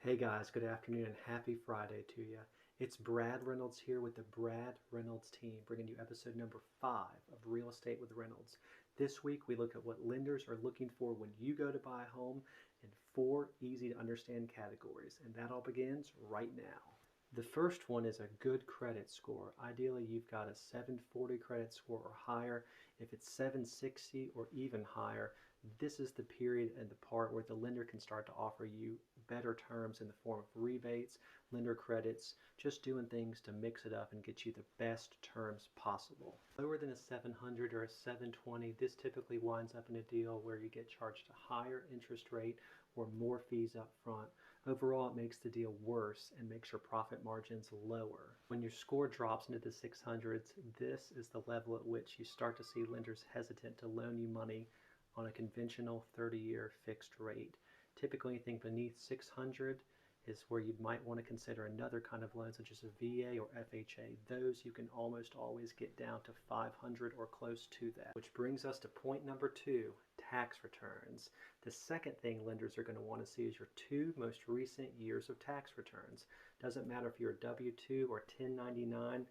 Hey guys, good afternoon and happy Friday to you. It's Brad Reynolds here with the Brad Reynolds team, bringing you episode number 5 of Real Estate with Reynolds. This week we look at what lenders are looking for when you go to buy a home in 4 easy to understand categories, and that all begins right now. The first one is a good credit score. Ideally, you've got a 740 credit score or higher. If it's 760 or even higher, this is the period and the part where the lender can start to offer you better terms in the form of rebates, lender credits, just doing things to mix it up and get you the best terms possible. Lower than a 700 or a 720, this typically winds up in a deal where you get charged a higher interest rate or more fees up front. Overall, it makes the deal worse and makes your profit margins lower. When your score drops into the 600s, this is the level at which you start to see lenders hesitant to loan you money on a conventional 30-year fixed rate. Typically, anything beneath 600 is where you might want to consider another kind of loan, such as a VA or FHA. Those you can almost always get down to 500 or close to that. Which brings us to point number 2, tax returns. The second thing lenders are going to want to see is your 2 most recent years of tax returns. Doesn't matter if you're a W-2 or 1099,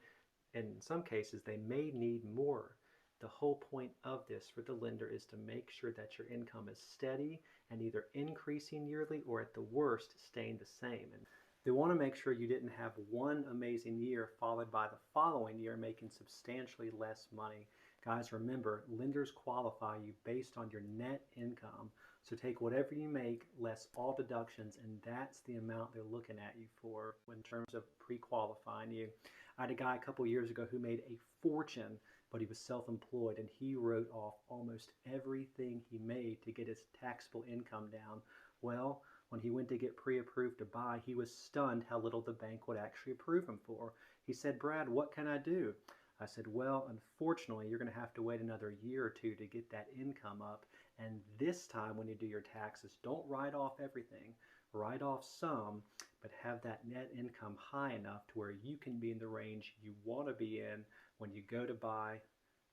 and in some cases they may need more. The whole point of this for the lender is to make sure that your income is steady and either increasing yearly or at the worst staying the same. And they want to make sure you didn't have one amazing year followed by the following year making substantially less money. Guys, remember, lenders qualify you based on your net income. So take whatever you make less all deductions, and that's the amount they're looking at you for in terms of pre-qualifying you. I had a guy a couple years ago who made a fortune, but he was self-employed, and he wrote off almost everything he made to get his taxable income down. Well, when he went to get pre-approved to buy, he was stunned how little the bank would actually approve him for. He said, "Brad, what can I do?" I said, "Well, unfortunately, you're going to have to wait another year or 2 to get that income up. And this time when you do your taxes, don't write off everything. Write off some, but have that net income high enough to where you can be in the range you want to be in when you go to buy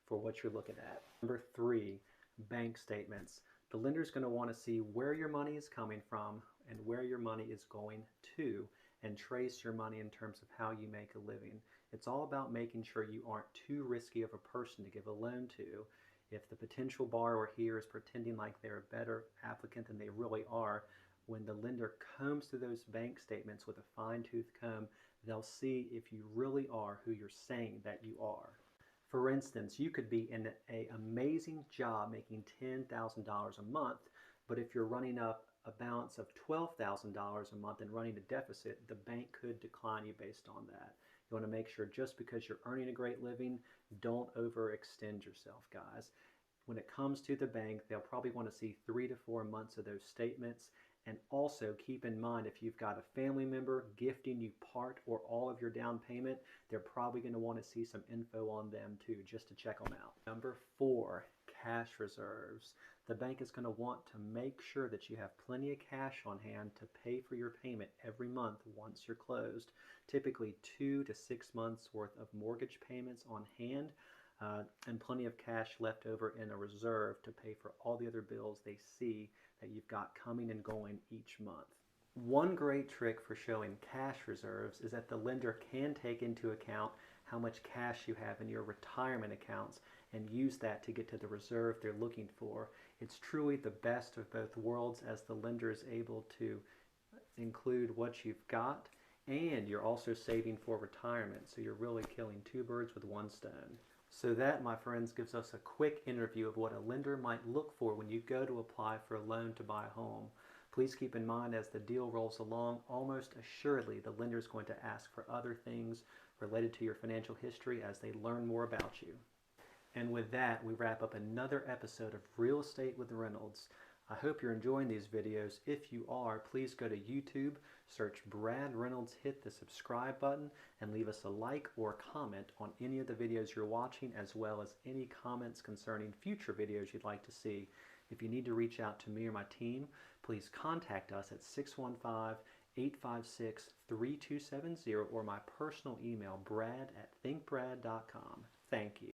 for what you're looking at." Number 3, bank statements. The lender's going to want to see where your money is coming from and where your money is going to, and trace your money in terms of how you make a living. It's all about making sure you aren't too risky of a person to give a loan to. If the potential borrower here is pretending like they're a better applicant than they really are, when the lender combs through those bank statements with a fine-tooth comb, they'll see if you really are who you're saying that you are. For instance, you could be in an amazing job making $10,000 a month, but if you're running up a balance of $12,000 a month and running a deficit, the bank could decline you based on that. You want to make sure just because you're earning a great living, don't overextend yourself, guys. When it comes to the bank, they'll probably want to see 3 to 4 months of those statements. And also keep in mind, if you've got a family member gifting you part or all of your down payment, they're probably going to want to see some info on them too, just to check them out. Number 4, cash reserves. The bank is going to want to make sure that you have plenty of cash on hand to pay for your payment every month once you're closed. Typically 2 to 6 months worth of mortgage payments on hand. And plenty of cash left over in a reserve to pay for all the other bills they see that you've got coming and going each month. One great trick for showing cash reserves is that the lender can take into account how much cash you have in your retirement accounts and use that to get to the reserve they're looking for. It's truly the best of both worlds, as the lender is able to include what you've got, and you're also saving for retirement, so you're really killing 2 birds with 1 stone. So that, my friends, gives us a quick interview of what a lender might look for when you go to apply for a loan to buy a home. Please keep in mind, as the deal rolls along, almost assuredly the lender is going to ask for other things related to your financial history as they learn more about you. And with that, we wrap up another episode of Real Estate with Reynolds. I hope you're enjoying these videos. If you are, please go to YouTube, search Brad Reynolds, hit the subscribe button, and leave us a like or comment on any of the videos you're watching, as well as any comments concerning future videos you'd like to see. If you need to reach out to me or my team, please contact us at 615-856-3270 or my personal email, brad@thinkbrad.com. Thank you.